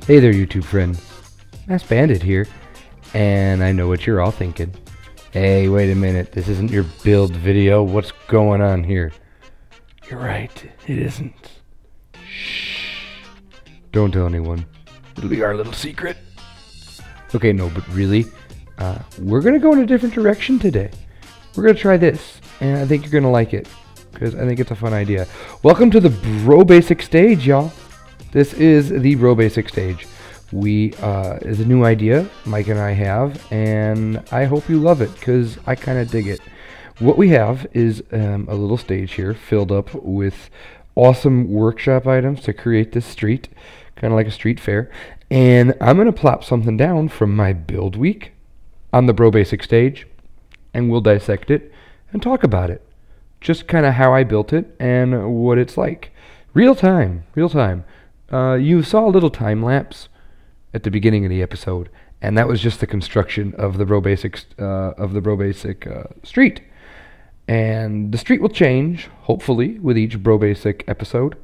Hey there, YouTube friends. Mass Bandit here, and I know what you're all thinking. Hey, wait a minute, this isn't your build video. What's going on here? You're right, it isn't. Shh. Don't tell anyone. It'll be our little secret. Okay, no, but really, we're gonna go in a different direction today. We're gonna try this, and I think you're gonna like it, because I think it's a fun idea. Welcome to the BroBasics stage, y'all. This is the BroBasics stage. Is a new idea Mike and I have, and I hope you love it, because I kind of dig it. What we have is a little stage here filled up with awesome workshop items to create this street, kind of like a street fair. And I'm going to plop something down from my build week on the BroBasics stage, and we'll dissect it and talk about it. Just kind of how I built it and what it's like. Real time, real time. You saw a little time lapse at the beginning of the episode, and that was just the construction of the BroBasics street. And the street will change, hopefully, with each BroBasic episode.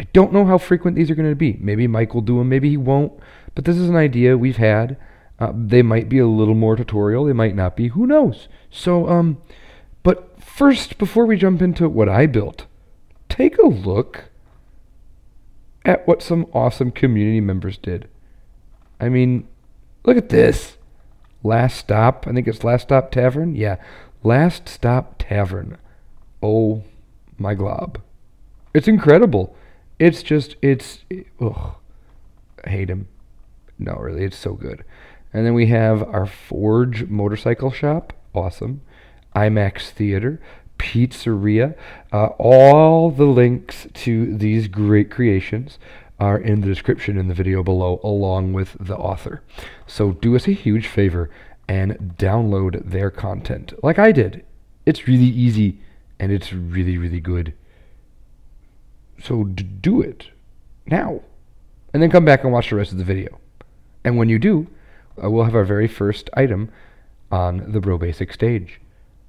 I don't know how frequent these are going to be. Maybe Mike will do them, maybe he won't. But this is an idea we've had. They might be a little more tutorial, they might not be. Who knows? So, but first, before we jump into what I built, take a look at what some awesome community members did. I mean, look at this. Last Stop, I think it's Last Stop Tavern? Yeah, Last Stop Tavern. Oh my glob. It's incredible. It's just, ugh, I hate him. No, really, it's so good. And then we have our Forge motorcycle shop. Awesome. IMAX Theater. Pizzeria. All the links to these great creations are in the description in the video below, along with the author. So do us a huge favor and download their content like I did. It's really easy and it's really, really good. So do it now, and then come back and watch the rest of the video. And when you do, we'll have our very first item on the BroBasics stage.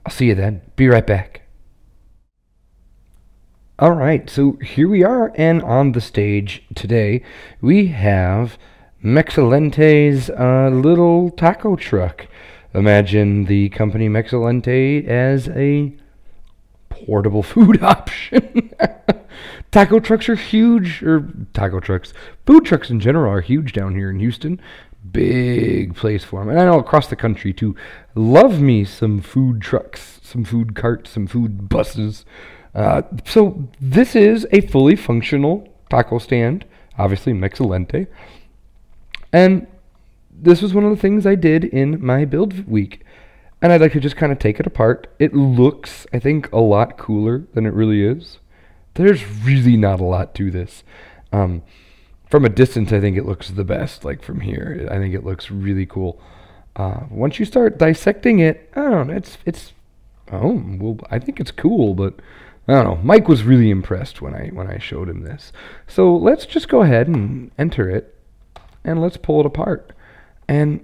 I'll see you then. Be right back. Alright, so here we are, and on the stage today we have Mexcelente's little taco truck. Imagine the company Mexcelente as a portable food option. Taco trucks are huge, or taco trucks, food trucks in general are huge down here in Houston. Big place for them, and I know across the country too. Love me some food trucks, some food carts, some food buses. So this is a fully functional taco stand, obviously Mexcelente. And this was one of the things I did in my build week. And I'd like to just kind of take it apart. It looks, I think, a lot cooler than it really is. There's really not a lot to this. From a distance, I think it looks the best. Like from here, I think it looks really cool. Once you start dissecting it, I don't know, I think it's cool, but I don't know. Mike was really impressed when I showed him this. So let's just go ahead and enter it, and let's pull it apart. And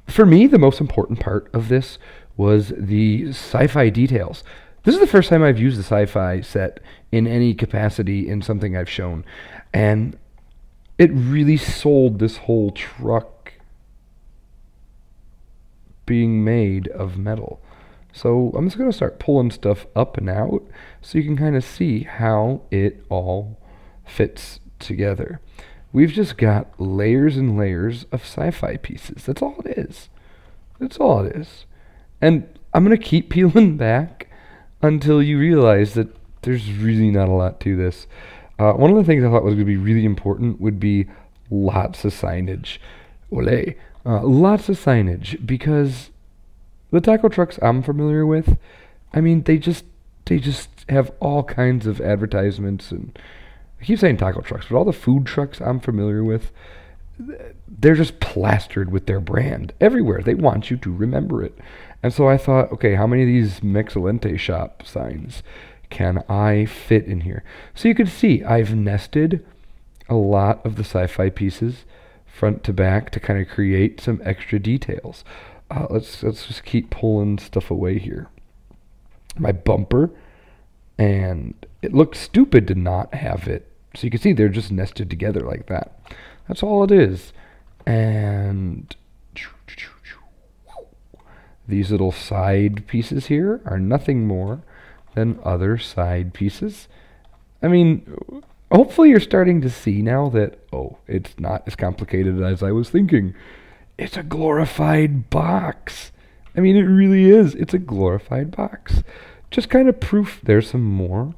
for me, the most important part of this was the sci-fi details. This is the first time I've used the sci-fi set in any capacity in something I've shown. And it really sold this whole truck being made of metal. So I'm just going to start pulling stuff up and out so you can kind of see how it all fits together. We've just got layers and layers of sci-fi pieces. That's all it is. That's all it is. And I'm going to keep peeling back until you realize that there's really not a lot to this. One of the things I thought was going to be really important would be lots of signage. Olé. Lots of signage, because the taco trucks I'm familiar with, I mean, they just have all kinds of advertisements, and I keep saying taco trucks, but all the food trucks I'm familiar with, they're just plastered with their brand everywhere. They want you to remember it. And so I thought, okay, how many of these Mexcelente shop signs can I fit in here? So you can see I've nested a lot of the sci-fi pieces front to back to kind of create some extra details. Let's just keep pulling stuff away here. My bumper, and it looked stupid to not have it. So you can see they're just nested together like that. That's all it is. And these little side pieces here are nothing more than other side pieces. I mean, hopefully you're starting to see now that, oh, it's not as complicated as I was thinking. It's a glorified box. I mean, it really is. It's a glorified box. Just kind of proof. There's some more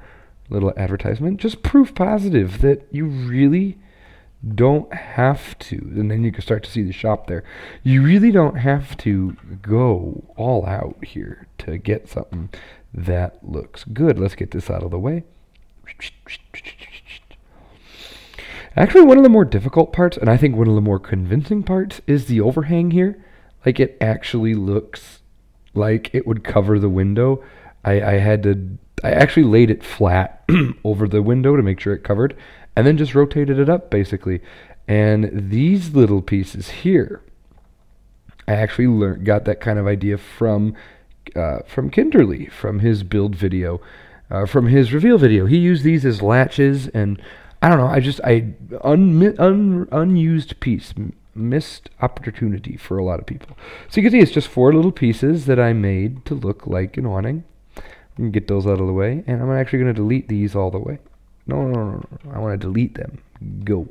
little advertisement. Just proof positive that you really don't have to. And then you can start to see the shop there. You really don't have to go all out here to get something that looks good. Let's get this out of the way. Actually, one of the more difficult parts, and I think one of the more convincing parts, is the overhang here. Like, it actually looks like it would cover the window. I actually laid it flat over the window to make sure it covered, and then just rotated it up, basically. And these little pieces here, I actually got that kind of idea from Kinderly, from his build video, from his reveal video. He used these as latches, and I don't know, unused piece, missed opportunity for a lot of people. So you can see it's just 4 little pieces that I made to look like an awning. I'm going to get those out of the way, and I'm actually going to delete these all the way. No. I want to delete them. Go.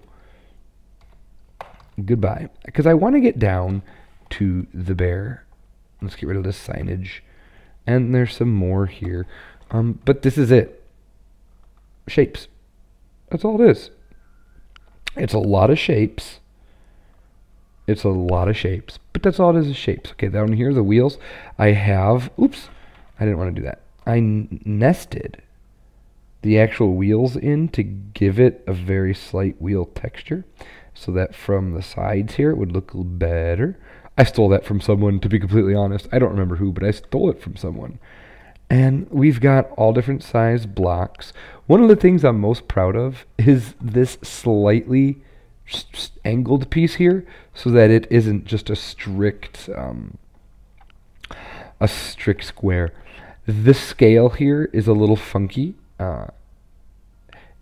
Goodbye. Because I want to get down to the bear. Let's get rid of this signage. And there's some more here. But this is it. Shapes. That's all it is. It's a lot of shapes. It's a lot of shapes. But that's all it is shapes. Okay, down here, the wheels. I have... Oops. I didn't want to do that. I nested the actual wheels in to give it a very slight wheel texture, so that from the sides here it would look better. I stole that from someone, to be completely honest. I don't remember who, but I stole it from someone. And we've got all different size blocks. One of the things I'm most proud of is this slightly angled piece here, so that it isn't just a strict square. The scale here is a little funky.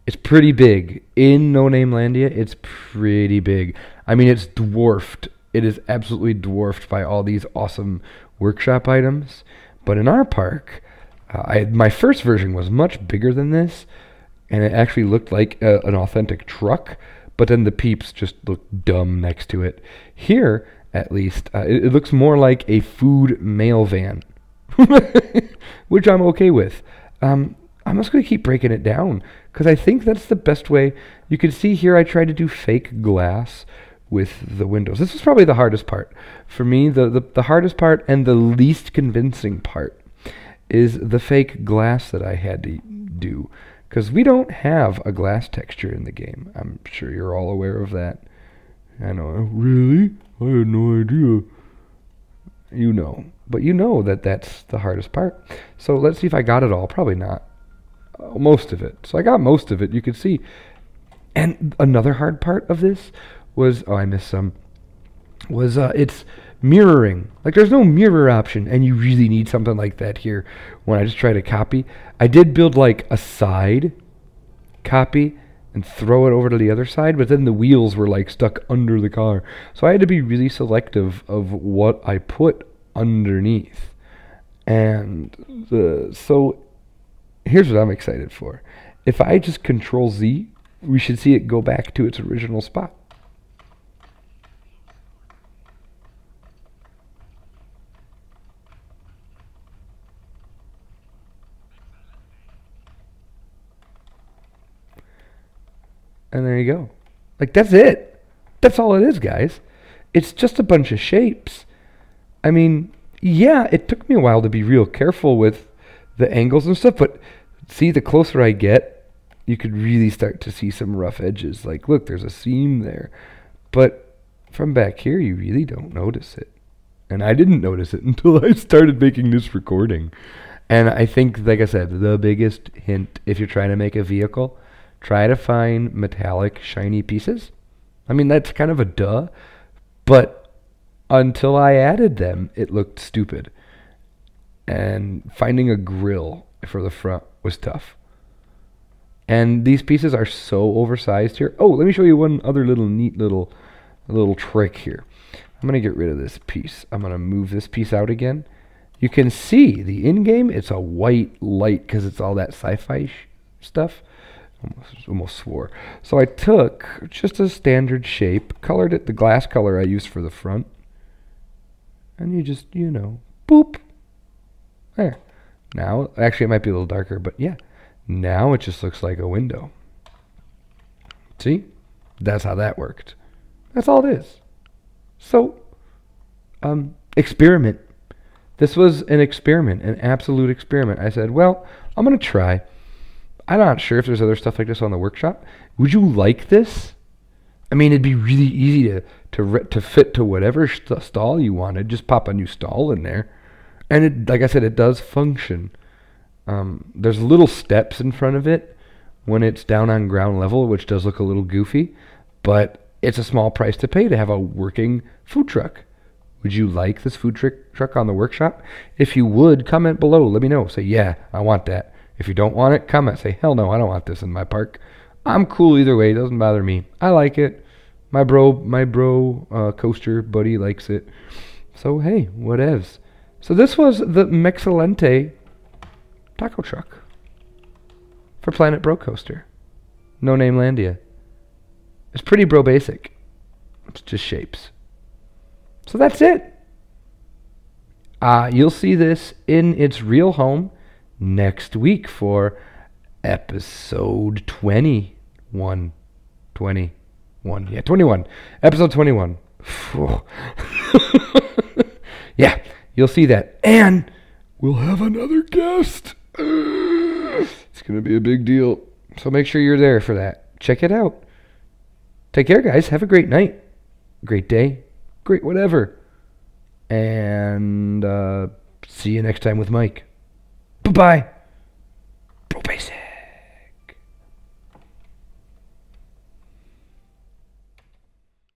It's pretty big. In NoName Landia, it's pretty big. I mean, it's dwarfed. It is absolutely dwarfed by all these awesome workshop items. But in our park, my first version was much bigger than this, and it actually looked like an authentic truck, but then the peeps just looked dumb next to it. Here, at least, it looks more like a food mail van, which I'm okay with. I'm just going to keep breaking it down, because I think that's the best way. You can see here I tried to do fake glass with the windows. This is probably the hardest part. For me, the hardest part and the least convincing part is the fake glass that I had to do, because we don't have a glass texture in the game. I'm sure you're all aware of that. I know. Really? I had no idea. You know. But you know that that's the hardest part. So let's see if I got it all. Probably not. Most of it. So I got most of it. You can see. And another hard part of this was, oh, I missed some, was it's mirroring. Like, there's no mirror option, and you really need something like that here. When I just try to copy, I did build like a side copy and throw it over to the other side, but then the wheels were like stuck under the car. So I had to be really selective of what I put underneath. And so here's what I'm excited for. If I just Control Z, we should see it go back to its original spot. And there you go. Like, that's it. That's all it is, guys. It's just a bunch of shapes. I mean, yeah, it took me a while to be real careful with the angles and stuff, but see, the closer I get, you could really start to see some rough edges. Like, look, there's a seam there. But from back here, you really don't notice it. And I didn't notice it until I started making this recording. And I think, like I said, the biggest hint, if you're trying to make a vehicle, try to find metallic, shiny pieces. I mean, that's kind of a duh, but until I added them, it looked stupid. And finding a grill for the front was tough. And these pieces are so oversized here. Oh, let me show you one other little neat little trick here. I'm going to get rid of this piece. I'm going to move this piece out again. You can see the in-game, it's a white light because it's all that sci-fi stuff. Almost swore. So I took just a standard shape, colored it the glass color I used for the front. And you just, you know, boop. There. Now, actually it might be a little darker, but yeah. Now it just looks like a window. See? That's how that worked. That's all it is. So, experiment. This was an experiment, an absolute experiment. I said, well, I'm going to try. I'm not sure if there's other stuff like this on the workshop. Would you like this? I mean, it'd be really easy to fit to whatever stall you wanted. Just pop a new stall in there. And it, like I said, it does function. There's little steps in front of it when it's down on ground level, which does look a little goofy. But it's a small price to pay to have a working food truck. Would you like this food truck on the workshop? If you would, comment below. Let me know. Say, yeah, I want that. If you don't want it, comment. Say, hell no, I don't want this in my park. I'm cool either way. It doesn't bother me. I like it. My bro coaster buddy likes it. So, hey, whatevs. So this was the Mexilente taco truck for Planet Brocoaster. NoName Landia. It's pretty bro basic. It's just shapes. So that's it. You'll see this in its real home next week for episode 21. 21. Yeah, 21. Episode 21. Yeah, you'll see that. And we'll have another guest. It's going to be a big deal. So make sure you're there for that. Check it out. Take care, guys. Have a great night. Great day. Great whatever. And see you next time with Mike. Bye-bye.